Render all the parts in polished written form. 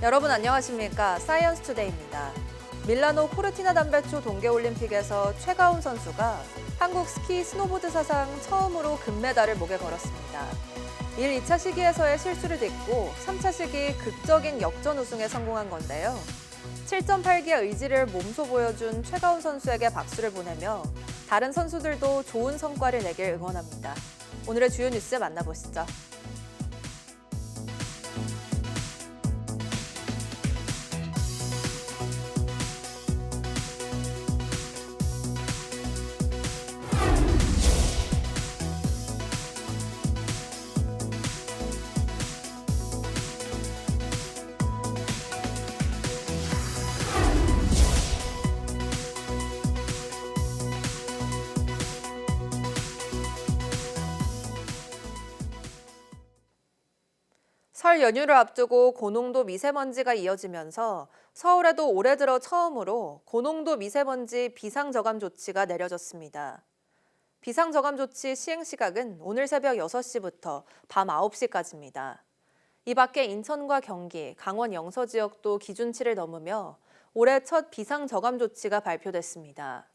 여러분 안녕하십니까? 사이언스 투데이입니다. 밀라노 코르티나 담배초 동계올림픽에서 최가운 선수가 한국 스키 스노보드 사상 처음으로 금메달을 목에 걸었습니다. 1, 2차 시기에서의 실수를 딛고 3차 시기 극적인 역전 우승에 성공한 건데요. 7.8기의 의지를 몸소 보여준 최가운 선수에게 박수를 보내며 다른 선수들도 좋은 성과를 내길 응원합니다. 오늘의 주요 뉴스 만나보시죠. 설 연휴를 앞두고 고농도 미세먼지가 이어지면서 서울에도 올해 들어 처음으로 고농도 미세먼지 비상저감 조치가 내려졌습니다. 비상저감 조치 시행 시각은 오늘 새벽 6시부터 밤 9시까지입니다. 이 밖에 인천과 경기, 강원 영서 지역도 기준치를 넘으며 올해 첫 비상저감 조치가 발표됐습니다.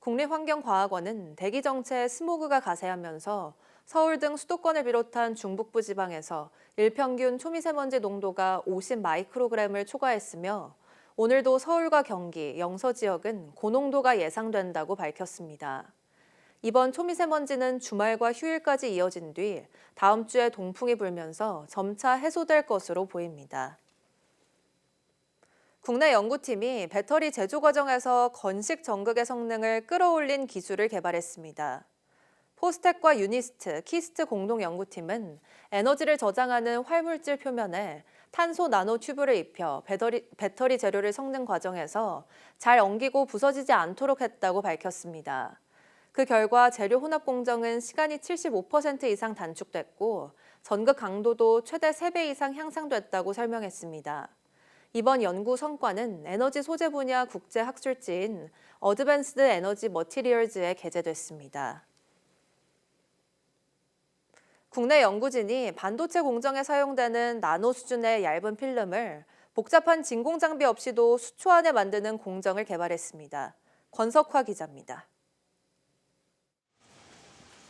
국립환경과학원은 대기 정체에 스모그가 가세하면서 서울 등 수도권을 비롯한 중북부 지방에서 일평균 초미세먼지 농도가 50 마이크로그램을 초과했으며 오늘도 서울과 경기, 영서 지역은 고농도가 예상된다고 밝혔습니다. 이번 초미세먼지는 주말과 휴일까지 이어진 뒤 다음 주에 동풍이 불면서 점차 해소될 것으로 보입니다. 국내 연구팀이 배터리 제조 과정에서 건식 전극의 성능을 끌어올린 기술을 개발했습니다. 포스텍과 유니스트, 키스트 공동연구팀은 에너지를 저장하는 활물질 표면에 탄소 나노 튜브를 입혀 배터리 재료를 섞는 과정에서 잘 엉기고 부서지지 않도록 했다고 밝혔습니다. 그 결과 재료 혼합 공정은 시간이 75% 이상 단축됐고 전극 강도도 최대 3배 이상 향상됐다고 설명했습니다. 이번 연구 성과는 에너지 소재 분야 국제 학술지인 어드밴스드 에너지 머티리얼즈에 게재됐습니다. 국내 연구진이 반도체 공정에 사용되는 나노 수준의 얇은 필름을 복잡한 진공 장비 없이도 수초 안에 만드는 공정을 개발했습니다. 권석화 기자입니다.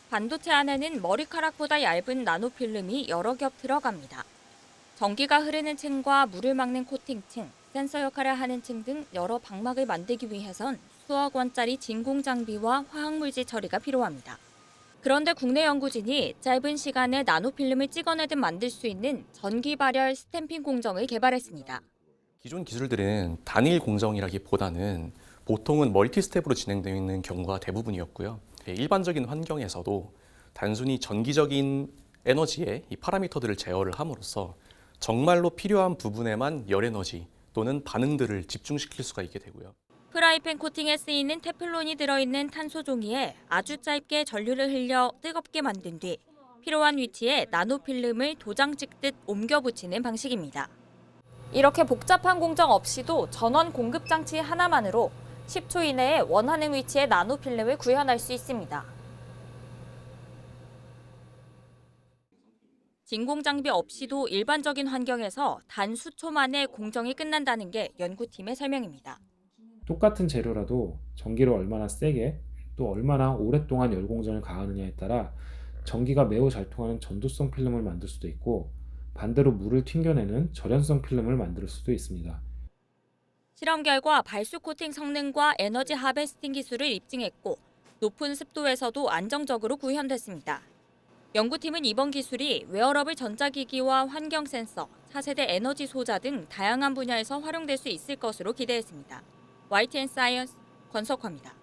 반도체 안에는 머리카락보다 얇은 나노 필름이 여러 겹 들어갑니다. 전기가 흐르는 층과 물을 막는 코팅층, 센서 역할을 하는 층 등 여러 방막을 만들기 위해선 수억 원짜리 진공 장비와 화학물질 처리가 필요합니다. 그런데 국내 연구진이 짧은 시간에 나노필름을 찍어내듯 만들 수 있는 전기 발열 스탬핑 공정을 개발했습니다. 기존 기술들은 단일 공정이라기보다는 보통은 멀티 스텝으로 진행되어 있는 경우가 대부분이었고요. 일반적인 환경에서도 단순히 전기적인 에너지의 이 파라미터들을 제어를 함으로써 정말로 필요한 부분에만 열 에너지 또는 반응들을 집중시킬 수가 있게 되고요. 프라이팬 코팅에 쓰이는 테플론이 들어있는 탄소 종이에 아주 짧게 전류를 흘려 뜨겁게 만든 뒤 필요한 위치에 나노필름을 도장 찍듯 옮겨 붙이는 방식입니다. 이렇게 복잡한 공정 없이도 전원 공급 장치 하나만으로 10초 이내에 원하는 위치에 나노필름을 구현할 수 있습니다. 진공 장비 없이도 일반적인 환경에서 단 수초 만에 공정이 끝난다는 게 연구팀의 설명입니다. 똑같은 재료라도 전기를 얼마나 세게 또 얼마나 오랫동안 열공정을 가하느냐에 따라 전기가 매우 잘 통하는 전도성 필름을 만들 수도 있고 반대로 물을 튕겨내는 절연성 필름을 만들 수도 있습니다. 실험 결과 발수 코팅 성능과 에너지 하베스팅 기술을 입증했고 높은 습도에서도 안정적으로 구현됐습니다. 연구팀은 이번 기술이 웨어러블 전자기기와 환경 센서, 차세대 에너지 소자 등 다양한 분야에서 활용될 수 있을 것으로 기대했습니다. YTN 사이언스 권석화입니다.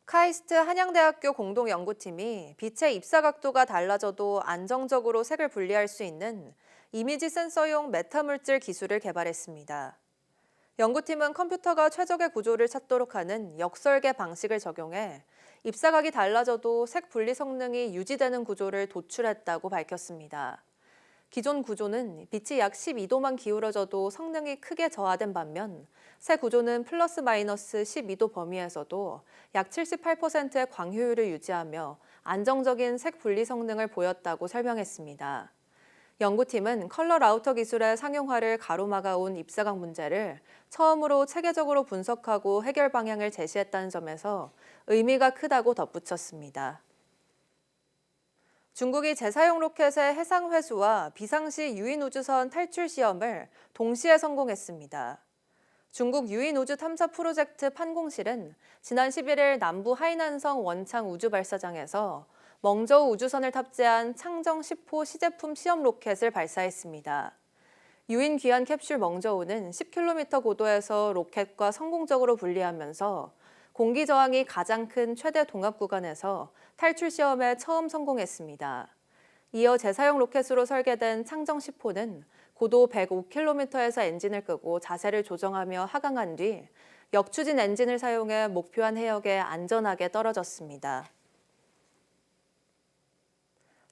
카이스트 한양대학교 공동연구팀이 빛의 입사 각도가 달라져도 안정적으로 색을 분리할 수 있는 이미지 센서용 메타물질 기술을 개발했습니다. 연구팀은 컴퓨터가 최적의 구조를 찾도록 하는 역설계 방식을 적용해 입사각이 달라져도 색 분리 성능이 유지되는 구조를 도출했다고 밝혔습니다. 기존 구조는 빛이 약 12도만 기울어져도 성능이 크게 저하된 반면 새 구조는 플러스 마이너스 12도 범위에서도 약 78%의 광효율을 유지하며 안정적인 색 분리 성능을 보였다고 설명했습니다. 연구팀은 컬러 라우터 기술의 상용화를 가로막아온 입사각 문제를 처음으로 체계적으로 분석하고 해결 방향을 제시했다는 점에서 의미가 크다고 덧붙였습니다. 중국이 재사용 로켓의 해상 회수와 비상시 유인 우주선 탈출 시험을 동시에 성공했습니다. 중국 유인 우주 탐사 프로젝트 판공실은 지난 11일 남부 하이난성 원창 우주발사장에서 멍저우 우주선을 탑재한 창정 10호 시제품 시험 로켓을 발사했습니다. 유인 귀한 캡슐 멍저우는 10km 고도에서 로켓과 성공적으로 분리하면서 공기 저항이 가장 큰 최대 동압 구간에서 탈출 시험에 처음 성공했습니다. 이어 재사용 로켓으로 설계된 창정 10호는 고도 105km에서 엔진을 끄고 자세를 조정하며 하강한 뒤 역추진 엔진을 사용해 목표한 해역에 안전하게 떨어졌습니다.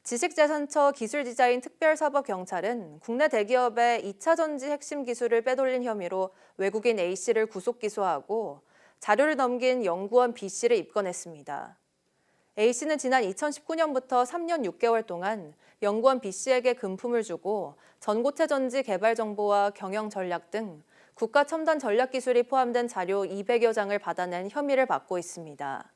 지식재산처 기술디자인 특별사법경찰은 국내 대기업의 2차 전지 핵심 기술을 빼돌린 혐의로 외국인 A씨를 구속 기소하고 자료를 넘긴 연구원 B씨를 입건했습니다. A씨는 지난 2019년부터 3년 6개월 동안 연구원 B씨에게 금품을 주고 전고체 전지 개발 정보와 경영 전략 등 국가 첨단 전략 기술이 포함된 자료 200여 장을 받아낸 혐의를 받고 있습니다.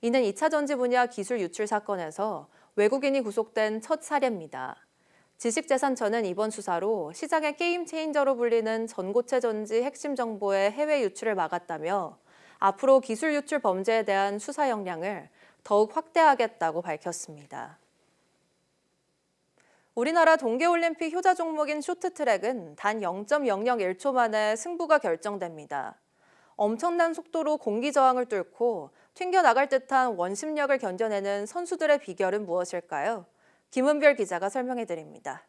이는 2차 전지 분야 기술 유출 사건에서 외국인이 구속된 첫 사례입니다. 지식재산처는 이번 수사로 시장의 게임 체인저로 불리는 전고체 전지 핵심 정보의 해외 유출을 막았다며 앞으로 기술 유출 범죄에 대한 수사 역량을 더욱 확대하겠다고 밝혔습니다. 우리나라 동계올림픽 효자 종목인 쇼트트랙은 단 0.001초 만에 승부가 결정됩니다. 엄청난 속도로 공기 저항을 뚫고 튕겨나갈 듯한 원심력을 견뎌내는 선수들의 비결은 무엇일까요? 김은별 기자가 설명해드립니다.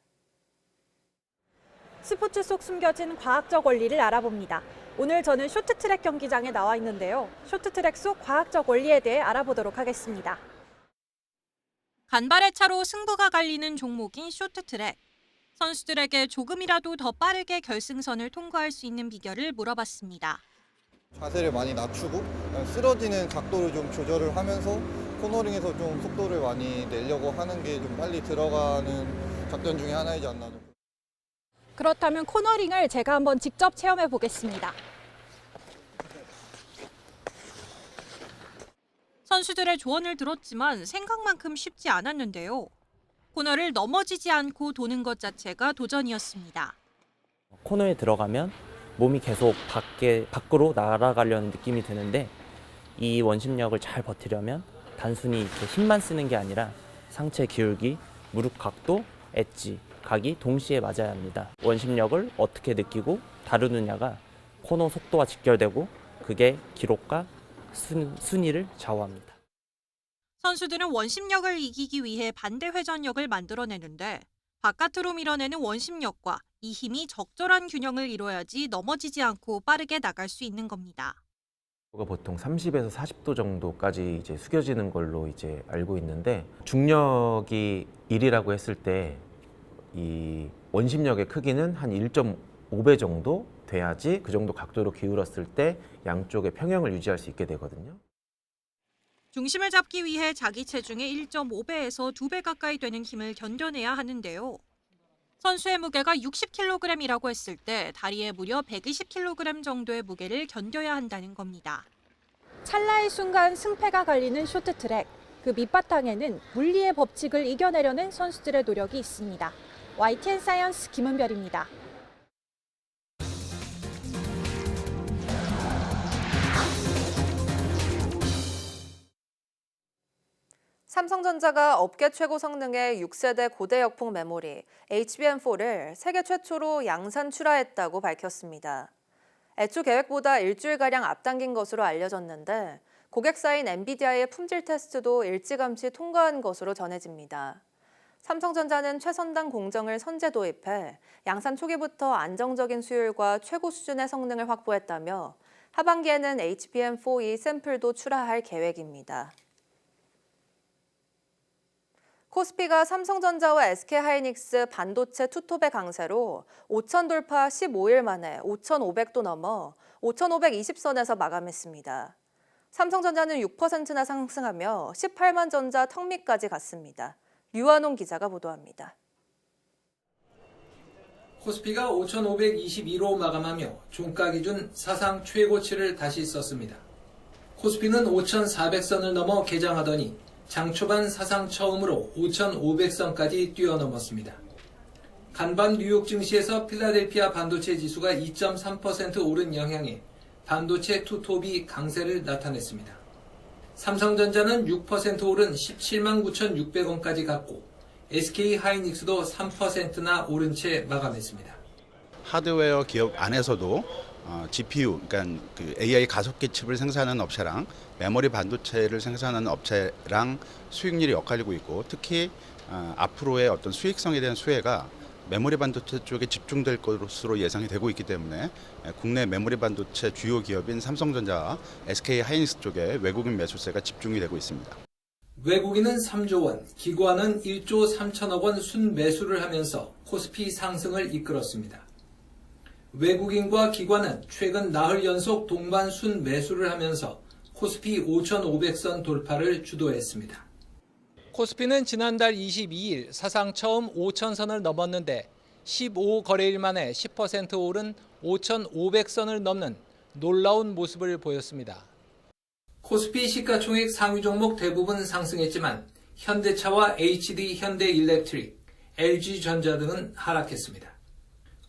스포츠 속 숨겨진 과학적 원리를 알아봅니다. 오늘 저는 쇼트트랙 경기장에 나와 있는데요. 쇼트트랙 속 과학적 원리에 대해 알아보도록 하겠습니다. 간발의 차로 승부가 갈리는 종목인 쇼트트랙. 선수들에게 조금이라도 더 빠르게 결승선을 통과할 수 있는 비결을 물어봤습니다. 자세를 많이 낮추고 쓰러지는 각도를 좀 조절을 하면서 코너링에서 좀 속도를 많이 내려고 하는 게 좀 빨리 들어가는 작전 중에 하나이지 않나. 그렇다면 코너링을 제가 한번 직접 체험해 보겠습니다. 선수들의 조언을 들었지만 생각만큼 쉽지 않았는데요. 코너를 넘어지지 않고 도는 것 자체가 도전이었습니다. 코너에 들어가면 몸이 계속 밖으로 날아가려는 느낌이 드는데 이 원심력을 잘 버티려면 단순히 이렇게 힘만 쓰는 게 아니라 상체 기울기, 무릎 각도, 엣지, 각이 동시에 맞아야 합니다. 원심력을 어떻게 느끼고 다루느냐가 코너 속도와 직결되고 그게 기록과 순위를 좌우합니다. 선수들은 원심력을 이기기 위해 반대 회전력을 만들어내는데 바깥으로 밀어내는 원심력과 이 힘이 적절한 균형을 이뤄야지 넘어지지 않고 빠르게 나갈 수 있는 겁니다. 보통 30에서 40도 정도까지 이제 숙여지는 걸로 이제 알고 있는데 중력이 1이라고 했을 때 이 원심력의 크기는 한 1.5배 정도 돼야지 그 정도 각도로 기울었을 때 양쪽의 평형을 유지할 수 있게 되거든요. 중심을 잡기 위해 자기 체중의 1.5배에서 2배 가까이 되는 힘을 견뎌내야 하는데요. 선수의 무게가 60kg이라고 했을 때 다리에 무려 120kg 정도의 무게를 견뎌야 한다는 겁니다. 찰나의 순간 승패가 갈리는 쇼트트랙. 그 밑바탕에는 물리의 법칙을 이겨내려는 선수들의 노력이 있습니다. YTN 사이언스 김은별입니다. 삼성전자가 업계 최고 성능의 6세대 고대 역폭 메모리 HBM4를 세계 최초로 양산 출하했다고 밝혔습니다. 애초 계획보다 일주일가량 앞당긴 것으로 알려졌는데 고객사인 엔비디아의 품질 테스트도 일찌감치 통과한 것으로 전해집니다. 삼성전자는 최선단 공정을 선제 도입해 양산 초기부터 안정적인 수율과 최고 수준의 성능을 확보했다며 하반기에는 HBM4E 샘플도 출하할 계획입니다. 코스피가 삼성전자와 SK하이닉스 반도체 투톱의 강세로 5천 돌파 15일 만에 5,500도 넘어 5,520선에서 마감했습니다. 삼성전자는 6%나 상승하며 18만 전자 턱 밑까지 갔습니다. 류한홍 기자가 보도합니다. 코스피가 5,522로 마감하며 종가 기준 사상 최고치를 다시 썼습니다. 코스피는 5,400선을 넘어 개장하더니 장 초반 사상 처음으로 5,500선까지 뛰어넘었습니다. 간밤 뉴욕 증시에서 필라델피아 반도체 지수가 2.3% 오른 영향에 반도체 투톱이 강세를 나타냈습니다. 삼성전자는 6% 오른 17만 9,600원까지 갔고 SK하이닉스도 3%나 오른 채 마감했습니다. 하드웨어 기업 안에서도 GPU, 그러니까 그 AI 가속기 칩을 생산하는 업체랑 메모리 반도체를 생산하는 업체랑 수익률이 엇갈리고 있고, 특히 앞으로의 어떤 수익성에 대한 수혜가 메모리 반도체 쪽에 집중될 것으로 예상이 되고 있기 때문에 국내 메모리 반도체 주요 기업인 삼성전자와 SK하이닉스 쪽에 외국인 매수세가 집중이 되고 있습니다. 외국인은 3조 원, 기관은 1조 3천억 원 순매수를 하면서 코스피 상승을 이끌었습니다. 외국인과 기관은 최근 나흘 연속 동반 순매수를 하면서 코스피 5,500선 돌파를 주도했습니다. 코스피는 지난달 22일 사상 처음 5,000선을 넘었는데 15거래일 만에 10% 오른 5,500선을 넘는 놀라운 모습을 보였습니다. 코스피 시가총액 상위 종목 대부분 상승했지만 현대차와 HD 현대일렉트릭, LG전자 등은 하락했습니다.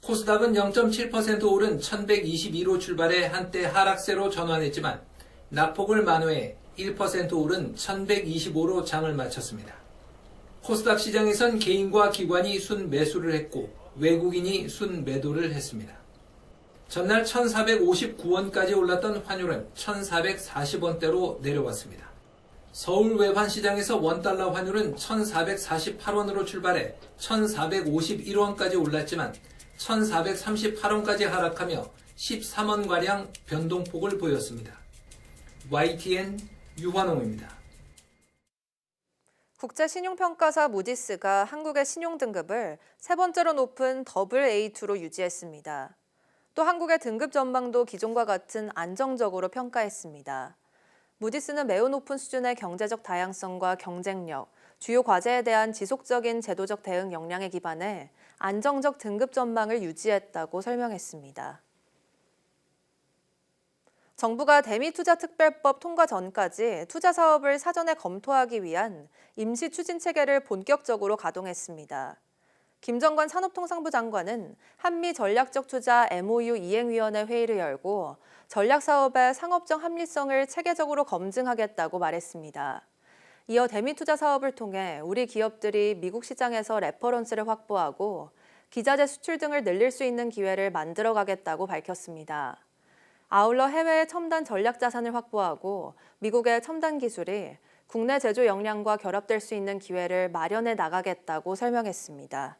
코스닥은 0.7% 오른 1122로 출발해 한때 하락세로 전환했지만 낙폭을 만회해 1% 오른 1125로 장을 마쳤습니다. 코스닥 시장에선 개인과 기관이 순매수를 했고 외국인이 순매도를 했습니다. 전날 1,459원까지 올랐던 환율은 1,440원대로 내려왔습니다. 서울 외환시장에서 원달러 환율은 1,448원으로 출발해 1,451원까지 올랐지만 1,438원까지 하락하며 13원가량 변동폭을 보였습니다. YTN 유환홍입니다. 국제신용평가사 무디스가 한국의 신용등급을 세 번째로 높은 AA2로 유지했습니다. 또 한국의 등급 전망도 기존과 같은 안정적으로 평가했습니다. 무디스는 매우 높은 수준의 경제적 다양성과 경쟁력, 주요 과제에 대한 지속적인 제도적 대응 역량에 기반해 안정적 등급 전망을 유지했다고 설명했습니다. 정부가 대미투자특별법 통과 전까지 투자 사업을 사전에 검토하기 위한 임시 추진 체계를 본격적으로 가동했습니다. 김정관 산업통상부 장관은 한미 전략적 투자 MOU 이행위원회 회의를 열고 전략 사업의 상업적 합리성을 체계적으로 검증하겠다고 말했습니다. 이어 대미투자 사업을 통해 우리 기업들이 미국 시장에서 레퍼런스를 확보하고 기자재 수출 등을 늘릴 수 있는 기회를 만들어가겠다고 밝혔습니다. 아울러 해외의 첨단 전략 자산을 확보하고 미국의 첨단 기술이 국내 제조 역량과 결합될 수 있는 기회를 마련해 나가겠다고 설명했습니다.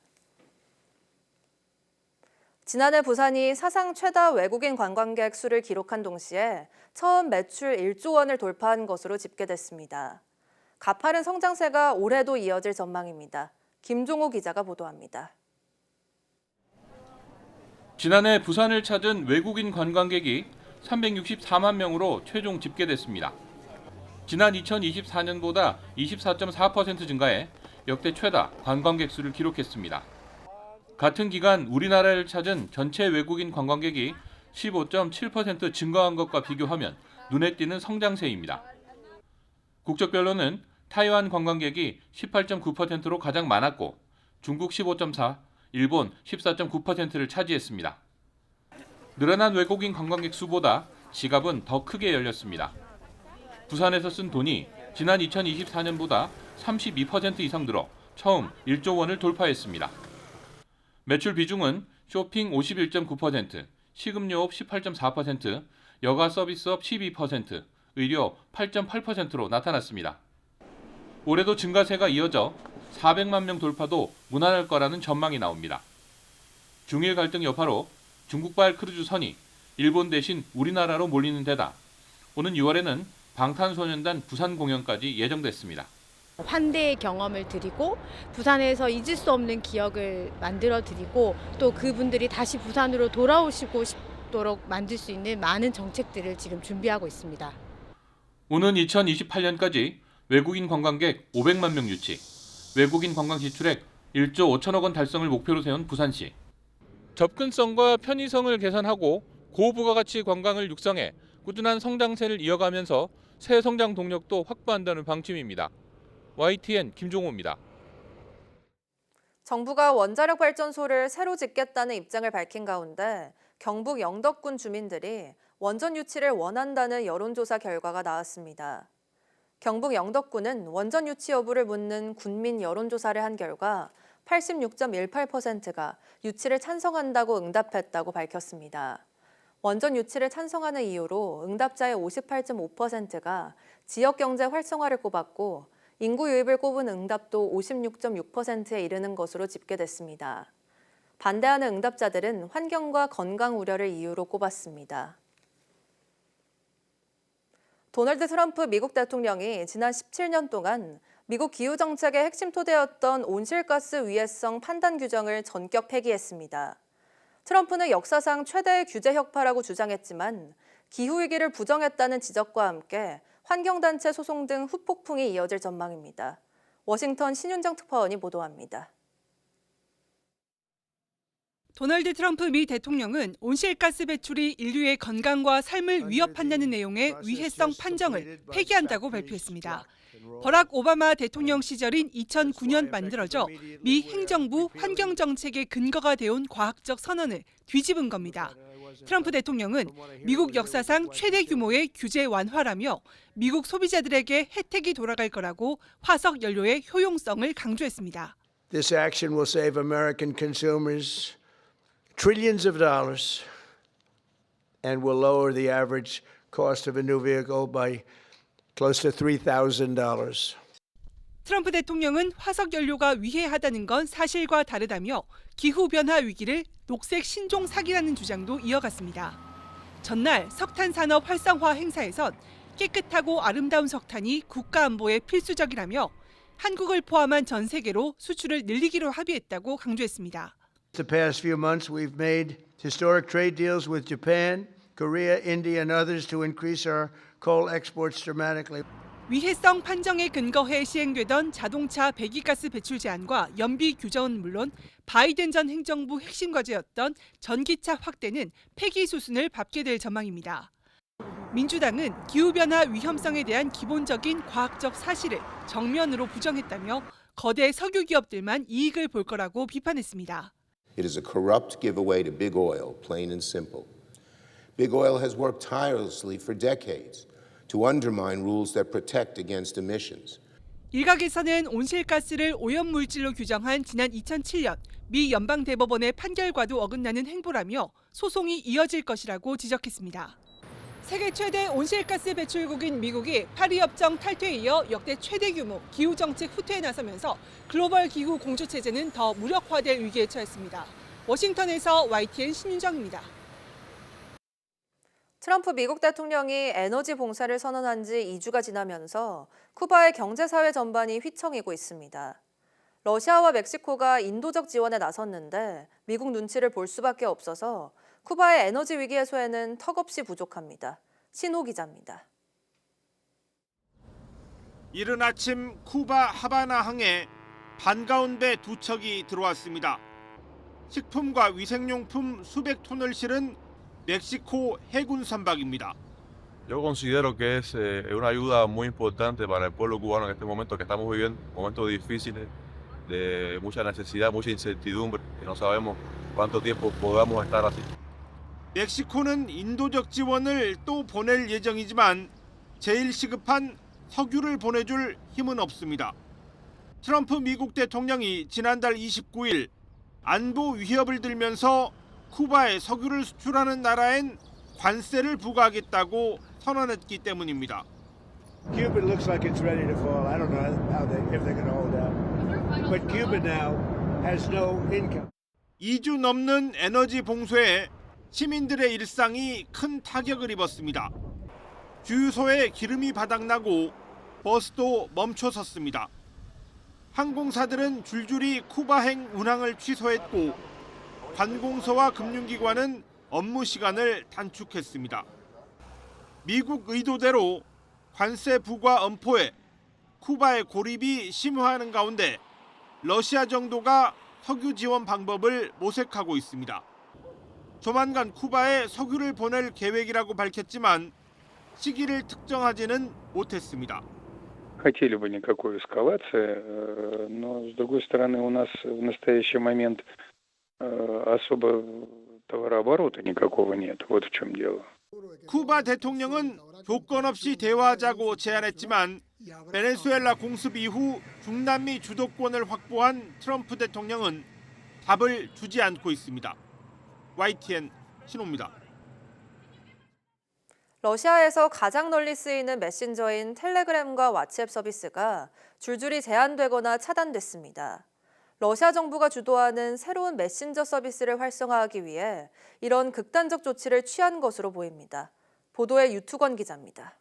지난해 부산이 사상 최다 외국인 관광객 수를 기록한 동시에 처음 매출 1조 원을 돌파한 것으로 집계됐습니다. 가파른 성장세가 올해도 이어질 전망입니다. 김종호 기자가 보도합니다. 지난해 부산을 찾은 외국인 관광객이 364만 명으로 최종 집계됐습니다. 지난 2024년보다 24.4% 증가해 역대 최다 관광객 수를 기록했습니다. 같은 기간 우리나라를 찾은 전체 외국인 관광객이 15.7% 증가한 것과 비교하면 눈에 띄는 성장세입니다. 국적별로는 타이완 관광객이 18.9%로 가장 많았고 중국 15.4%, 일본 14.9%를 차지했습니다. 늘어난 외국인 관광객 수보다 지갑은 더 크게 열렸습니다. 부산에서 쓴 돈이 지난 2024년보다 32% 이상 늘어 처음 1조 원을 돌파했습니다. 매출 비중은 쇼핑 51.9%, 식음료업 18.4%, 여가 서비스업 12%, 의료 8.8%로 나타났습니다. 올해도 증가세가 이어져 400만 명 돌파도 무난할 거라는 전망이 나옵니다. 중일 갈등 여파로 중국발 크루즈선이 일본 대신 우리나라로 몰리는 데다 오는 6월에는 방탄소년단 부산 공연까지 예정됐습니다. 환대의 경험을 드리고 부산에서 잊을 수 없는 기억을 만들어 드리고 또 그분들이 다시 부산으로 돌아오시고 싶도록 만들 수 있는 많은 정책들을 지금 준비하고 있습니다. 오는 2028년까지 외국인 관광객 500만 명 유치, 외국인 관광 지출액 1조 5천억 원 달성을 목표로 세운 부산시. 접근성과 편의성을 개선하고 고부가가치 관광을 육성해 꾸준한 성장세를 이어가면서 새 성장 동력도 확보한다는 방침입니다. YTN 김종호입니다. 정부가 원자력 발전소를 새로 짓겠다는 입장을 밝힌 가운데 경북 영덕군 주민들이 원전 유치를 원한다는 여론조사 결과가 나왔습니다. 경북 영덕군은 원전 유치 여부를 묻는 군민 여론조사를 한 결과 86.18%가 유치를 찬성한다고 응답했다고 밝혔습니다. 원전 유치를 찬성하는 이유로 응답자의 58.5%가 지역 경제 활성화를 꼽았고 인구 유입을 꼽은 응답도 56.6%에 이르는 것으로 집계됐습니다. 반대하는 응답자들은 환경과 건강 우려를 이유로 꼽았습니다. 도널드 트럼프 미국 대통령이 지난 17년 동안 미국 기후 정책의 핵심 토대였던 온실가스 위해성 판단 규정을 전격 폐기했습니다. 트럼프는 역사상 최대의 규제 혁파라고 주장했지만 기후위기를 부정했다는 지적과 함께 환경단체 소송 등 후폭풍이 이어질 전망입니다. 워싱턴 신윤정 특파원이 보도합니다. 도널드 트럼프 미 대통령은 온실가스 배출이 인류의 건강과 삶을 위협한다는 내용의 위해성 판정을 폐기한다고 발표했습니다. 버락 오바마 대통령 시절인 2009년 만들어져 미 행정부 환경정책의 근거가 되어온 과학적 선언을 뒤집은 겁니다. 트럼프 대통령은 미국 역사상 최대 규모의 규제 완화라며 미국 소비자들에게 혜택이 돌아갈 거라고 화석 연료의 효용성을 강조했습니다. This action will save American consumers trillions of dollars and will lower the average cost of a new vehicle by close to $3,000. 트럼프 대통령은 화석 연료가 위해하다는 건 사실과 다르다며 기후변화 위기를 녹색 신종 사기라는 주장도 이어갔습니다. 전날 석탄 산업 활성화 행사에선 깨끗하고 아름다운 석탄이 국가 안보에 필수적이라며 한국을 포함한 전 세계로 수출을 늘리기로 합의했다고 강조했습니다. The past few months we've made historic trade deals with Japan, Korea, India and others to increase our coal exports dramatically. 위해성 판정에 근거해 시행되던 자동차 배기가스 배출 제한과 연비 규정은 물론 바이든 전 행정부 핵심 과제였던 전기차 확대는 폐기 수순을 밟게 될 전망입니다. 민주당은 기후변화 위험성에 대한 기본적인 과학적 사실을 정면으로 부정했다며 거대 석유 기업들만 이익을 볼 거라고 비판했습니다. It is a corrupt giveaway to big oil, plain and simple. Big oil has worked tirelessly for decades to undermine rules that protect against emissions. 일각에서는 온실가스를 오염물질로 규정한 지난 2007년 미 연방대법원의 판결과도 어긋나는 행보라며 소송이 이어질 것이라고 지적했습니다. 세계 최대 온실가스 배출국인 미국이 파리 협정 탈퇴에 이어 역대 최대 규모 기후 정책 후퇴에 나서면서 글로벌 기후 공조 체제는 더 무력화될 위기에 처했습니다. 워싱턴에서 YTN 신윤정입니다. 트럼프 미국 대통령이 에너지 봉쇄를 선언한 지 2주가 지나면서 쿠바의 경제사회 전반이 휘청이고 있습니다. 러시아와 멕시코가 인도적 지원에 나섰는데 미국 눈치를 볼 수밖에 없어서 쿠바의 에너지 위기 해소에는 턱없이 부족합니다. 신호 기자입니다. 이른 아침 쿠바 하바나 항에 반가운 배 두 척이 들어왔습니다. 식품과 위생용품 수백 톤을 실은 멕시코 해군 선박입니다. Yo considero que es una ayuda muy importante para el pueblo cubano en este momento que estamos viviendo, momentos difíciles, de mucha necesidad, mucha incertidumbre, y no sabemos cuánto tiempo podamos estar así. 멕시코는 인도적 지원을 또 보낼 예정이지만 제일 시급한 석유를 보내줄 힘은 없습니다. 트럼프 미국 대통령이 지난달 29일 안보 위협을 들면서 쿠바에 석유를 수출하는 나라엔 관세를 부과하겠다고 선언했기 때문입니다. Cuba looks like it's ready to fall. I don't know if they're going to hold out. But Cuba now has no income. 2주 넘는 에너지 봉쇄에 시민들의 일상이 큰 타격을 입었습니다. 주유소에 기름이 바닥나고 버스도 멈춰섰습니다. 항공사들은 줄줄이 쿠바행 운항을 취소했고 관공서와 금융기관은 업무 시간을 단축했습니다. 미국 의도대로 관세 부과 엄포에 쿠바의 고립이 심화하는 가운데 러시아 정도가 석유 지원 방법을 모색하고 있습니다. 조만간 쿠바에 석유를 보낼 계획이라고 밝혔지만 시기를 특정하지는 못했습니다. Хотели бы никакой эскалации, но с другой стороны у нас в настоящий момент особо товарооборота никакого нет. Вот в чем дело. 쿠바 대통령은 조건 없이 대화하자고 제안했지만 베네수엘라 공습 이후 중남미 주도권을 확보한 트럼프 대통령은 답을 주지 않고 있습니다. YTN 신호입니다. 러시아에서 가장 널리 쓰이는 메신저인 텔레그램과 왓츠앱 서비스가 줄줄이 제한되거나 차단됐습니다. 러시아 정부가 주도하는 새로운 메신저 서비스를 활성화하기 위해 이런 극단적 조치를 취한 것으로 보입니다. 보도에 유투건 기자입니다.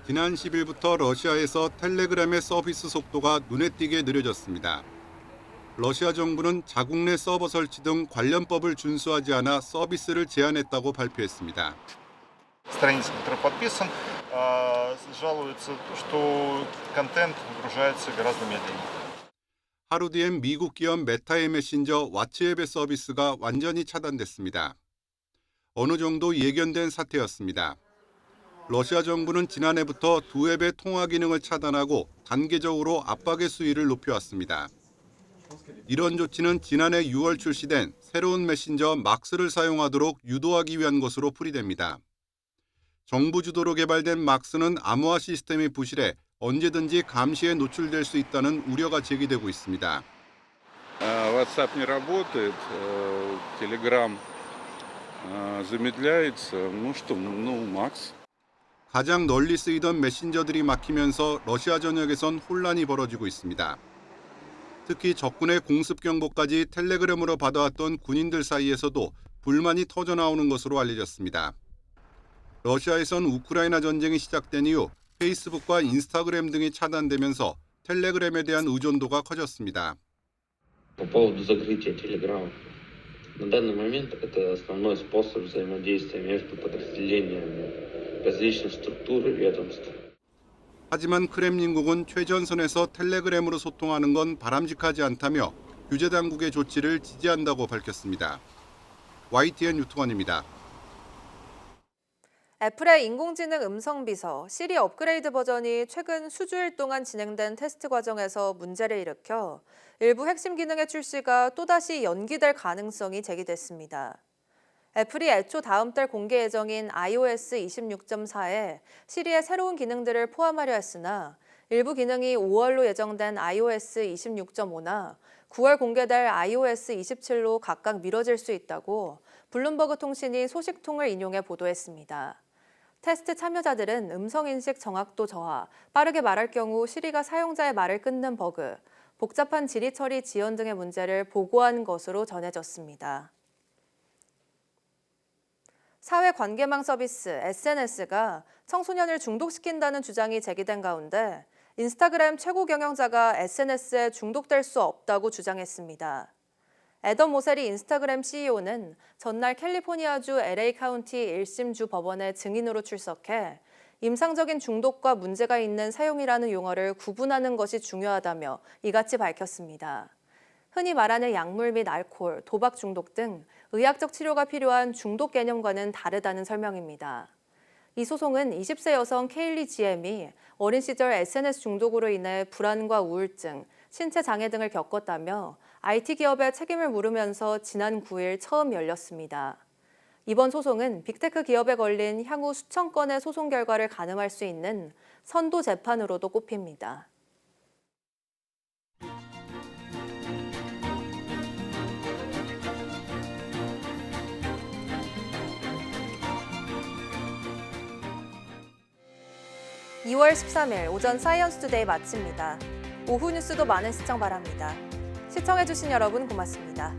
지난 10일부터 러시아에서 텔레그램의 서비스 속도가 눈에 띄게 느려졌습니다. 러시아 정부는 자국 내 서버 설치 등 관련법을 준수하지 않아 서비스를 제한했다고 발표했습니다. страница, который подписан, жалуется, что контент выгружается гораздо медленнее. 하루 뒤엔 미국 기업 메타의 메신저 왓츠앱의 서비스가 완전히 차단됐습니다. 어느 정도 예견된 사태였습니다. 러시아 정부는 지난해부터 두 앱의 통화 기능을 차단하고 단계적으로 압박의 수위를 높여왔습니다. 이런 조치는 지난해 6월 출시된 새로운 메신저 막스를 사용하도록 유도하기 위한 것으로 풀이됩니다. 정부 주도로 개발된 막스는 암호화 시스템이 부실해 언제든지 감시에 노출될 수 있다는 우려가 제기되고 있습니다. WhatsApp не работает, Telegram замедляется. Ну что, Max. 가장 널리 쓰이던 메신저들이 막히면서 러시아 전역에선 혼란이 벌어지고 있습니다. 특히 적군의 공습 경보까지 텔레그램으로 받아왔던 군인들 사이에서도 불만이 터져나오는 것으로 알려졌습니다. 러시아에선 우크라이나 전쟁이 시작된 이후 페이스북과 인스타그램 등이 차단되면서 텔레그램에 대한 의존도가 커졌습니다. По поводу закрытия Telegram. На данный момент это основной способ взаимодействия между подразделениями различных структур и ведомств. 하지만 크렘린국은 최전선에서 텔레그램으로 소통하는 건 바람직하지 않다며 규제 당국의 조치를 지지한다고 밝혔습니다. YTN 유투건입니다. 애플의 인공지능 음성 비서 시리 업그레이드 버전이 최근 수주일 동안 진행된 테스트 과정에서 문제를 일으켜 일부 핵심 기능의 출시가 또다시 연기될 가능성이 제기됐습니다. 애플이 애초 다음 달 공개 예정인 iOS 26.4에 시리의 새로운 기능들을 포함하려 했으나 일부 기능이 5월로 예정된 iOS 26.5나 9월 공개될 iOS 27로 각각 미뤄질 수 있다고 블룸버그 통신이 소식통을 인용해 보도했습니다. 테스트 참여자들은 음성인식 정확도 저하, 빠르게 말할 경우 시리가 사용자의 말을 끊는 버그, 복잡한 지리 처리 지연 등의 문제를 보고한 것으로 전해졌습니다. 사회관계망 서비스 SNS가 청소년을 중독시킨다는 주장이 제기된 가운데 인스타그램 최고 경영자가 SNS에 중독될 수 없다고 주장했습니다. 애덤 모셀이 인스타그램 CEO는 전날 캘리포니아주 LA 카운티 1심 주 법원에 증인으로 출석해 임상적인 중독과 문제가 있는 사용이라는 용어를 구분하는 것이 중요하다며 이같이 밝혔습니다. 흔히 말하는 약물 및 알코올, 도박 중독 등 의학적 치료가 필요한 중독 개념과는 다르다는 설명입니다. 이 소송은 20세 여성 케일리 GM이 어린 시절 SNS 중독으로 인해 불안과 우울증, 신체 장애 등을 겪었다며 IT 기업에 책임을 물으면서 지난 9일 처음 열렸습니다. 이번 소송은 빅테크 기업에 걸린 향후 수천 건의 소송 결과를 가늠할 수 있는 선도 재판으로도 꼽힙니다. (2월 13일) 오전 사이언스 투데이 마칩니다. 오후 뉴스도 많은 시청 바랍니다. 시청해주신 여러분 고맙습니다.